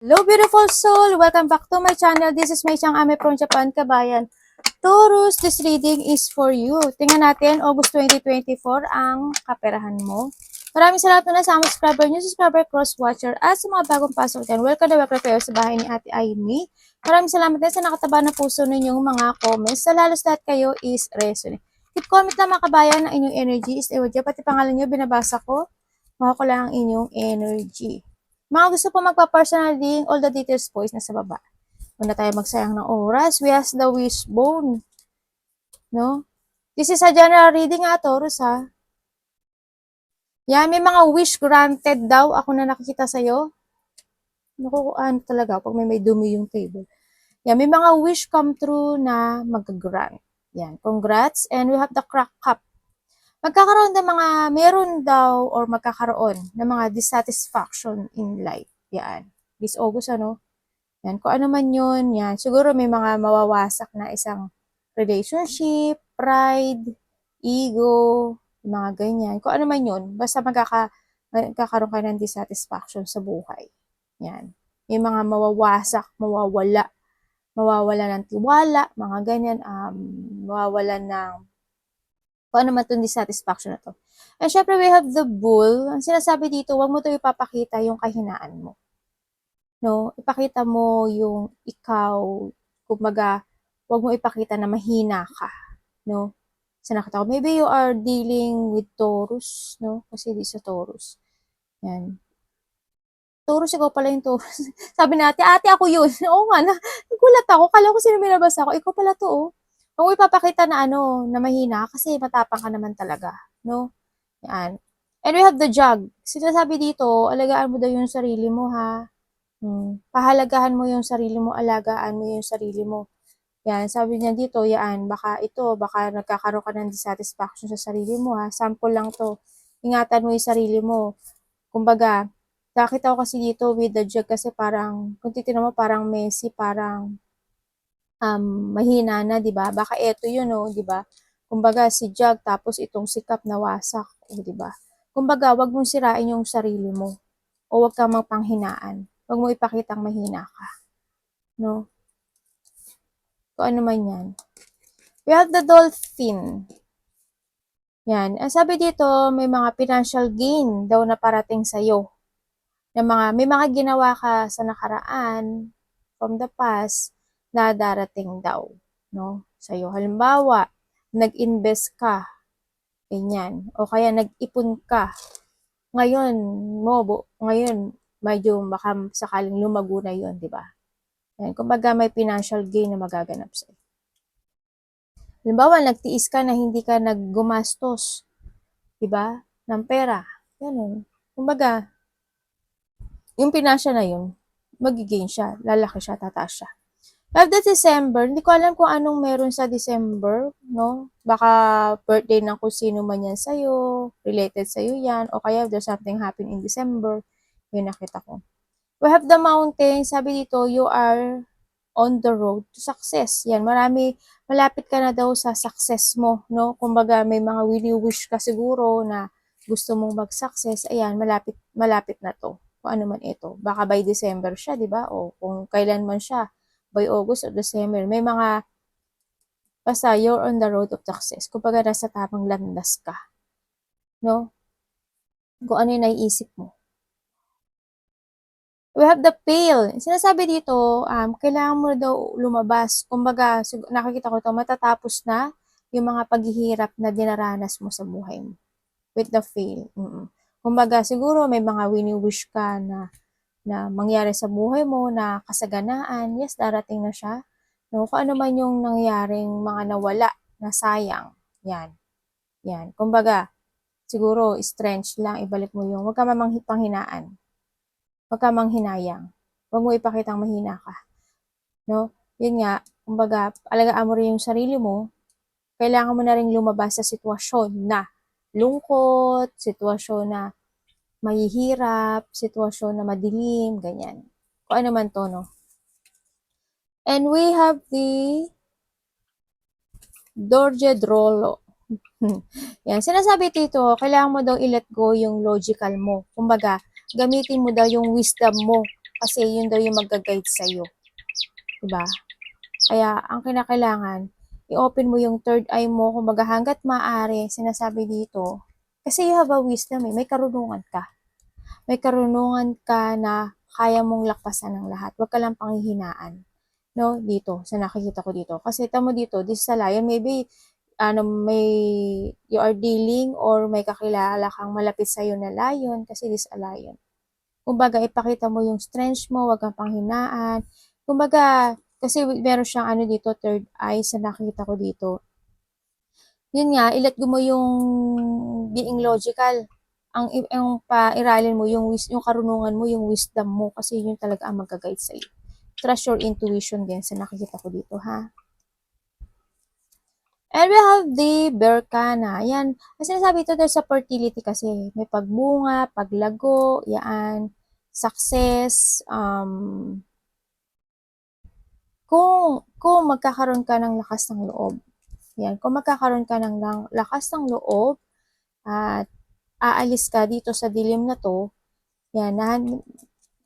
Hello beautiful soul! Welcome back to my channel. This is May Chang Ame from Japan, Kabayan. Taurus, this reading is for you. Tingnan natin, August 2024, ang kaperahan mo. Maraming salamat na sa mga subscriber nyo, subscriber, cross-watcher, at sa mga bagong pasok dyan. Welcome na welcome kayo sa bahay ni Ate Aimee. Maraming salamat din sa nakataba na puso ninyong mga comments. Sa lalos lahat kayo is resonate. Keep comment na mga kabayan ng inyong energy is ewadya. Pati pangalan nyo, binabasa ko. Makuha ko lang ang inyong energy. Mga gusto po magpa-personal reading, all the details po is nasa baba. Huwag na tayo magsayang ng oras. We has the wishbone. No? This is a general reading Taurus ha. Yan, may mga wish granted daw. Ako na nakikita sa'yo. Naku, ano talaga, pag may dumi yung table. Yan, may mga wish come true na mag-grant. Yan, congrats. And we have the crack cup. Magkakaroon ng mga, meron daw or magkakaroon ng mga dissatisfaction in life. Yan. This August, ano? Yan. Kung ano man yun, yan. Siguro may mga mawawasak na isang relationship, pride, ego, mga ganyan. Kung ano man yun, basta magkakaroon kayo ng dissatisfaction sa buhay. Yan. May mga mawawasak, mawawala ng tiwala, mga ganyan, mawawala ng kung ano man itong dissatisfaction na to. And syempre, we have the bull. Ang sinasabi dito, huwag mo ito ipapakita yung kahinaan mo. No? Ipakita mo yung ikaw, kumbaga, huwag mo ipakita na mahina ka. No? Sa nakita ko, maybe you are dealing with Taurus, no? Kasi di sa Taurus. Yan. Taurus, ikaw pala yung Taurus. Sabi natin, ate, ako yun. Oo nga, nagulat ako. Kala ko sino binabasa ko. Ikaw pala to, oh. Huwag mo ipapakita na na mahina kasi matapang ka naman talaga, no? Yan. And we have the jug. Sinasabi dito, alagaan mo daw yung sarili mo, ha? Pahalagahan mo yung sarili mo, alagaan mo yung sarili mo. Yan, sabi niya dito, baka nagkakaroon ka ng dissatisfaction sa sarili mo, ha? Sample lang to. Ingatan mo yung sarili mo. Kumbaga, nakita ko kasi dito with the jug kasi parang, kung titignan mo, parang messy, parang mahina na, 'di ba? Baka eto 'yun, oh, 'di ba? Kumbaga si jug tapos itong si cup nawasak, oh, 'di ba? Kumbaga, wag mong sirain yung sarili mo o wag kang mapanghinaan. Wag mo ipakitang mahina ka, no? Kung ano man 'yan. We have the dolphin. Yan. Ang sabi dito, may mga financial gain daw na parating sa iyo. May mga ginawa ka sa nakaraan from the past na darating daw, no? Sa'yo. Halimbawa, nag-invest ka, ganyan. O kaya nag-ipon ka. Ngayon, medyo baka sakaling lumago na yun, di ba? Yan. Kumbaga, may financial gain na magaganap sa'yo. Halimbawa, nagtiis ka na hindi ka naggumastos, di ba? Ng pera. Ganun. Kumbaga, yung financial na yun, magigain siya, lalaki siya, tataas siya. Love the December, hindi ko alam kung anong meron sa December, no? Baka birthday ng kung sino man yan sa'yo, related sa'yo yan, o kaya there's something happen in December, yun nakita ko. We have the mountain, sabi dito, you are on the road to success. Yan, malapit ka na daw sa success mo, no? Kumbaga, may mga wini-wish ka siguro na gusto mong mag-success, ayan, malapit na to. Kung ano man ito. Baka by December siya, di ba? O kung kailan man siya, by August or December. May mga, basta you're on the road of success. Kumbaga, nasa tamang landas ka. No? Kung ano yung naiisip mo. We have the pail. Sinasabi dito, kailangan mo daw lumabas. Kumbaga, nakikita ko to matatapos na yung mga paghihirap na dinaranas mo sa buhay mo. With the fail. Kumbaga, siguro may mga wini-wish ka na mangyari sa buhay mo, na kasaganaan. Yes, darating na siya. No, kung ano man yung nangyaring mga nawala, na sayang. Yan. Yan. Kumbaga, siguro, strange lang, ibalik mo yung, huwag ka panghinaan. Huwag ka manghinayang. Huwag mo ipakitang mahina ka. No? Yun nga, kumbaga, alagaan mo rin yung sarili mo, kailangan mo na rin lumabas sa sitwasyon na lungkot, sitwasyon na mahihirap, sitwasyon na madilim, ganyan. Kung ano man to, no? And we have the Dorje Drolo. Yan. Sinasabi dito, kailangan mo daw i-let go yung logical mo. Kumbaga, gamitin mo daw yung wisdom mo Kasi yun daw yung mag-guide sa'yo. Diba? Kaya, ang kinakailangan, i-open mo yung third eye mo, kumbaga hanggat maaari, sinasabi dito, kasi you have a wisdom may karunungan ka. May karunungan ka na kaya mong lakpasan ng lahat. Huwag ka lang panghihinaan. No, dito, sa nakikita ko dito. Kasi tamo dito, this sa lion, maybe, may, you are dealing or may kakilala kang malapit sa'yo na lion, kasi this a lion. Kumbaga, ipakita mo yung strength mo, wag kang panghinaan. Kumbaga, kasi meron siyang dito, third eye sa nakita ko dito. Yun nga, ilet mo yung being logical. Ang pairalin mo, yung karunungan mo, yung wisdom mo, kasi yun talaga ang mag-guide sa'yo. Trust your intuition din sa nakikita ko dito, ha? And we have the Berkana. Yan. Kasi sinasabi ito sa fertility kasi. May pagbunga, paglago, yan, success, kung magkakaroon ka ng lakas ng loob. Yan. Kung magkakaroon ka ng lakas ng loob at aalis ka dito sa dilim na to, yan,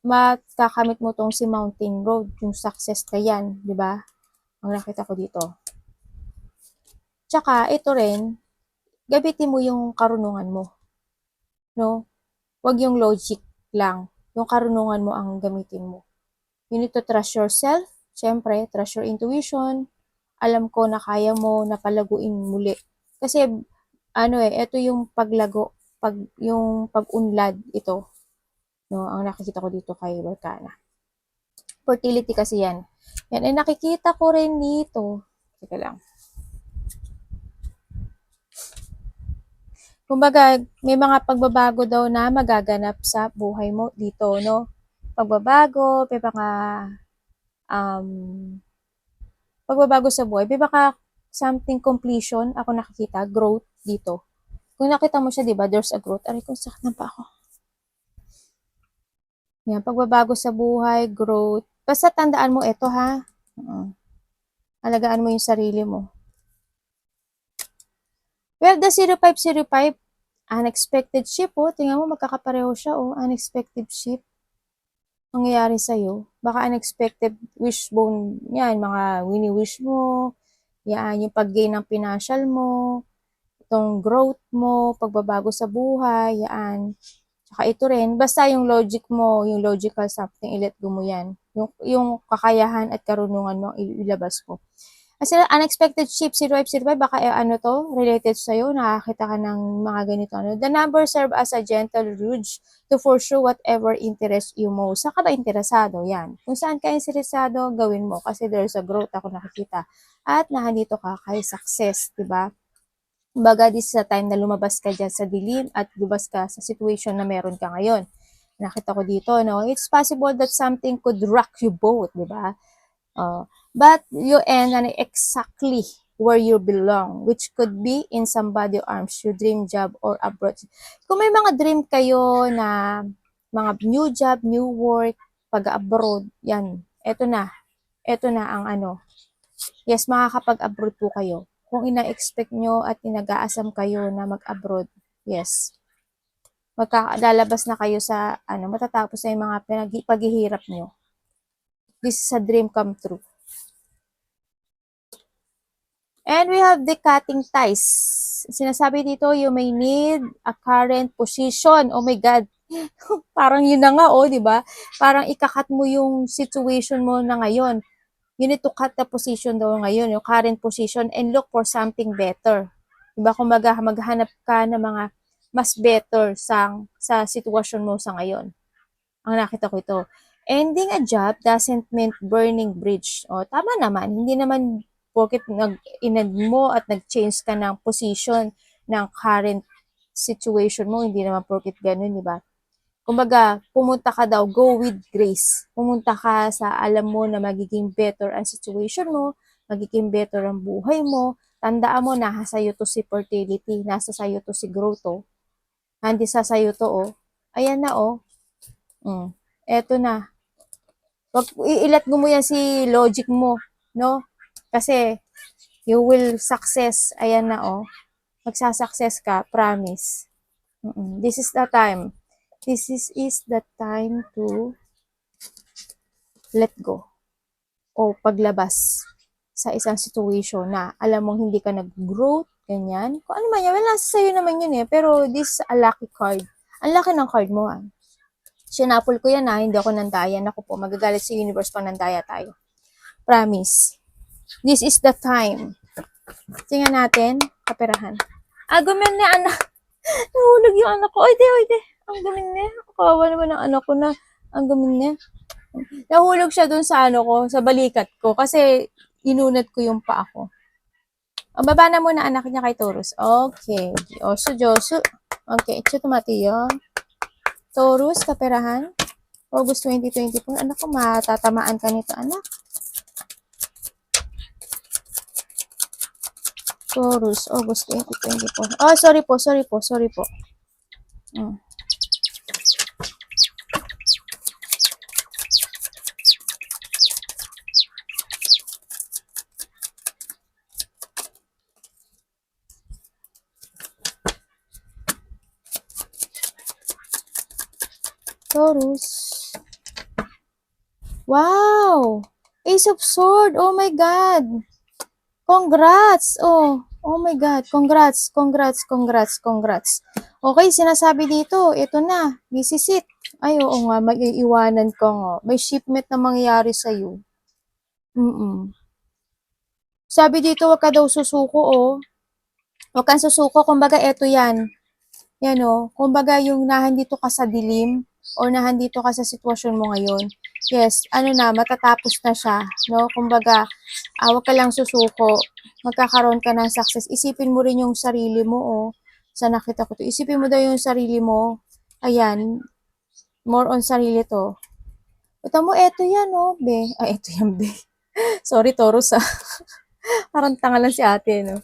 makakamit mo tong si Mountain Road, yung success ka yan, di ba? Ang nakita ko dito. Tsaka, ito rin, gamitin mo yung karunungan mo. No? Huwag yung logic lang. Yung karunungan mo ang gamitin mo. You need to trust yourself. Siyempre, trust your intuition. Alam ko na kaya mo na palaguin muli. Kasi, ito yung paglago, yung pag-unlad ito. No, ang nakikita ko dito kay Berkana. Fertility kasi yan. Yan, ay nakikita ko rin dito. Teka lang. Kumbaga, may mga pagbabago daw na magaganap sa buhay mo dito, no? Pagbabago, may mga pagbabago sa buhay. May baka something completion, ako nakikita, growth dito. Kung nakita mo siya, di ba, there's a growth. Aray, kung sakit na pa ako. Yan, pagbabago sa buhay, growth. Basta tandaan mo ito, ha? Alagaan mo yung sarili mo. Well, the 0505, unexpected ship, oh. Tingnan mo, magkakapareho siya, oh. Unexpected ship. Nangyayari sa'yo. Baka unexpected wishbone, yan, mga wini-wish mo, yan, yung pag-gain ng financial mo, itong growth mo, pagbabago sa buhay, yan. Tsaka ito rin, basta yung logic mo, yung logical something, i-let go mo yan. Yung kakayahan at karunungan mo, ilabas mo. Kasi unexpected ship, 0505, baka related sa'yo, nakakita ka ng mga ganito. The number serve as a gentle nudge to pursue whatever interest you most. Saan ka ba interesado? Yan. Kung saan ka interesado, gawin mo. Kasi there's a growth ako nakikita. At nahandito ka kay success, diba? Baga, this is a time na lumabas ka dyan sa dilim at lumabas ka sa situation na meron ka ngayon. Nakita ko dito, no? It's possible that something could rock you both, diba? But you end exactly where you belong, which could be in somebody's arms, your dream job or abroad. Kung may mga dream kayo na mga new job, new work, pag-abroad, yan, eto na ang yes, makakapag-abroad po kayo. Kung ina-expect nyo at inag-aasam kayo na mag-abroad, yes, lalabas na kayo sa, matatapos na yung mga paghihirap nyo. This is a dream come true. And we have the cutting ties. Sinasabi dito, you may need a current position. Oh my God. Parang yun na nga, di ba? Parang ikakat mo yung situation mo na ngayon. You need to cut the position daw ngayon, yung current position, and look for something better. Diba? Kung maghanap ka ng mga mas better sa sitwasyon mo sa ngayon. Ang nakita ko ito. Ending a job doesn't mean burning bridge. O, tama naman. Hindi naman porket inad mo at nag-change ka ng position ng current situation mo, hindi naman porket ganun, di ba? Kumbaga, pumunta ka daw, go with grace. Pumunta ka sa alam mo na magiging better ang situation mo, magiging better ang buhay mo. Tandaan mo, nasa sayo to si fertility, nasa sayo to si growth, oh. Hindi sa sayo to, oh. Ayan na, oh. Eto na. Iilat mo yan si logic mo, no? Kasi, you will success. Ayan na, oh. Magsasuccess ka, promise. This is the time. This is the time to let go o paglabas sa isang situation na alam mong hindi ka nag-growth, ganyan. Kung ano man yan, wala sa'yo naman yun eh. Pero this is a lucky card. Ang laki ng card mo ah. Sinapol ko yan ah, hindi ako nandaya. Naku po, magagalit sa universe pang nandaya tayo. Promise. This is the time. Tingnan natin, kaperahan. Gumin na anak. Nahulog yung anak ko. Oy, de. Ang gumin na. Kawawa naman ang anak ko na. Ang gumin na. Nahulog siya dun sa ano ko, sa balikat ko. Kasi inunat ko yung paa ko. O, baba na muna anak niya kay Taurus. Okay. Josu. Okay, ito tumatiyo. Taurus, kaperahan. August 2024. Anak ko, matatamaan ka nito, anak. Taurus, August 2024. Oh, sorry po. Mm. Taurus. Wow! Ace of Sword. Oh my God. Congrats. Oh my God. Congrats. Okay, sinasabi dito, ito na, this Ay, oo nga, mag-iiwanan ka nga. May shipment na mangyayari sa'yo. Sabi dito, wag ka daw susuko, oh. Wag kang susuko, kumbaga, eto yan. Yan, oh. Kumbaga, yung nahandito ka sa dilim, or nahandito ka sa sitwasyon mo ngayon. Yes, matatapos na siya, no? Kumbaga, wag ka lang susuko. Magkakaroon ka ng success. Isipin mo rin yung sarili mo, oh. Sa nakita ko to. Isipin mo daw yung sarili mo. Ayan, more on sarili to. Ito mo, eto yan, oh, be. Eto yan, be. Sorry, Taurus, ah. Parang tanga lang si ate, no?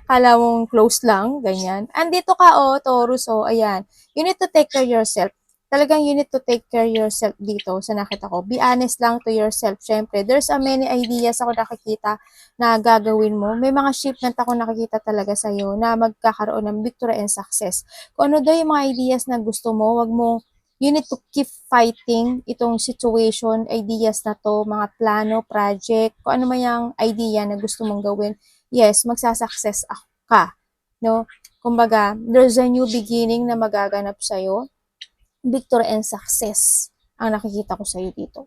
Kala mong close lang, ganyan. Andito ka, oh, Taurus, oh, ayan. You need to take care of yourself. Talagang you need to take care of yourself dito sa nakita ko. Be honest lang to yourself. Syempre, there's a many ideas ako nakikita na gagawin mo. May mga shipment ako nakikita talaga sa'yo na magkakaroon ng victory and success. Kung ano daw yung mga ideas na gusto mo, wag mo, you need to keep fighting itong situation, ideas na to, mga plano, project, kung ano man yung idea na gusto mong gawin. Yes, magsasucess ka. No? Kumbaga, there's a new beginning na magaganap sa'yo. Victory and success ang nakikita ko sa'yo dito.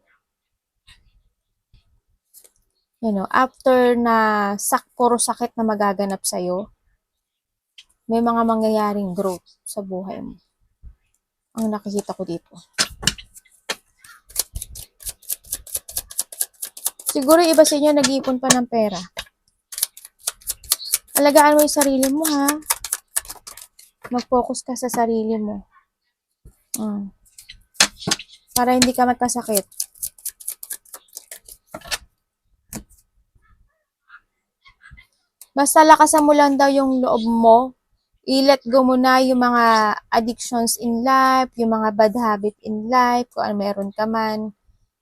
After na puro sakit na magaganap sa'yo, may mga mangyayaring growth sa buhay mo. Ang nakikita ko dito. Siguro iba sa inyo nag-iipon pa ng pera. Alagaan mo yung sarili mo, ha? Mag-focus ka sa sarili mo. Para hindi ka magkasakit. Basta lakasan mo lang daw yung loob mo. I-let go mo na yung mga addictions in life, yung mga bad habit in life, kung ano meron ka man.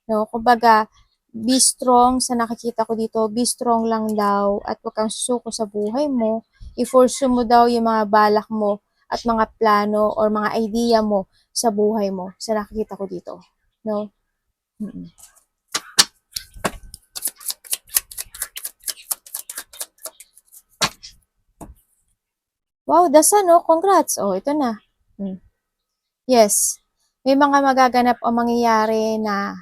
No? Kumbaga, be strong sa nakikita ko dito. Be strong lang daw at huwag kang susuko sa buhay mo. I-force mo daw yung mga balak mo at mga plano or mga idea mo sa buhay mo sa nakikita ko dito. No? Wow, the sun, oh. Congrats. Oh, ito na. Yes. May mga magaganap o mangyayari na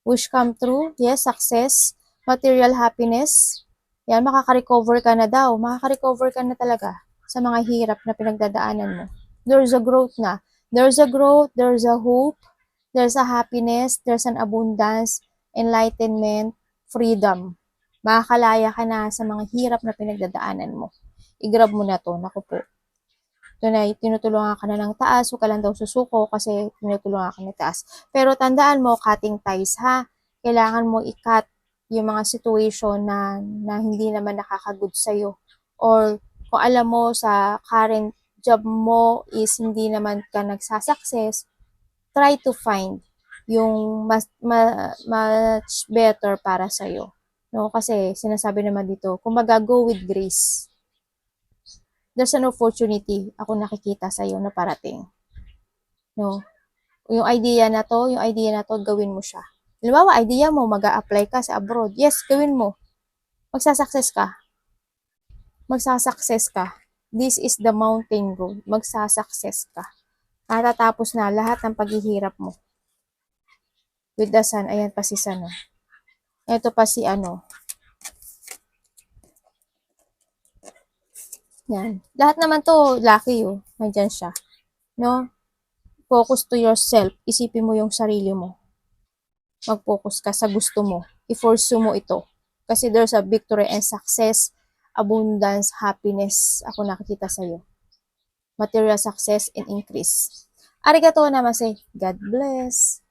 wish come true. Yes, success. Material happiness. Yan, makaka-recover ka na daw. Makaka-recover ka na talaga sa mga hirap na pinagdadaanan mo. There's a growth na. There's a growth, there's a hope, there's a happiness, there's an abundance, enlightenment, freedom. Makakalaya ka na sa mga hirap na pinagdadaanan mo. I-grab mo na to. Naku po. Tunay, tinutulungan ka na ng taas, huwag ka lang daw susuko kasi tinutulungan ka ng taas. Pero tandaan mo, cutting ties ha. Kailangan mo i-cut yung mga situation na hindi naman nakakagood sa'yo. Or kung alam mo sa current job mo is hindi naman ka nagsasucess, try to find yung much better para sa'yo. No? Kasi sinasabi naman dito, kumbaga go with grace. There's an opportunity ako nakikita sa iyo na parating. No? Yung idea na to, gawin mo siya. Halimbawa, idea mo, mag-a-apply ka sa abroad. Yes, gawin mo. Magsasucess ka. Magsasucess ka. This is the mountain road. Magsasucess ka. Matatapos na lahat ng paghihirap mo. With the sun, ayan pa si Sun. Oh. Ito pa si ano. Yan. Lahat naman to, lucky oh. Nandyan siya. No? Focus to yourself. Isipin mo yung sarili mo. Mag-focus ka sa gusto mo. I-force mo ito. Kasi there's a victory and success, abundance, happiness. Ako nakikita sa'yo. Material success and increase. Arigatou namasay. God bless.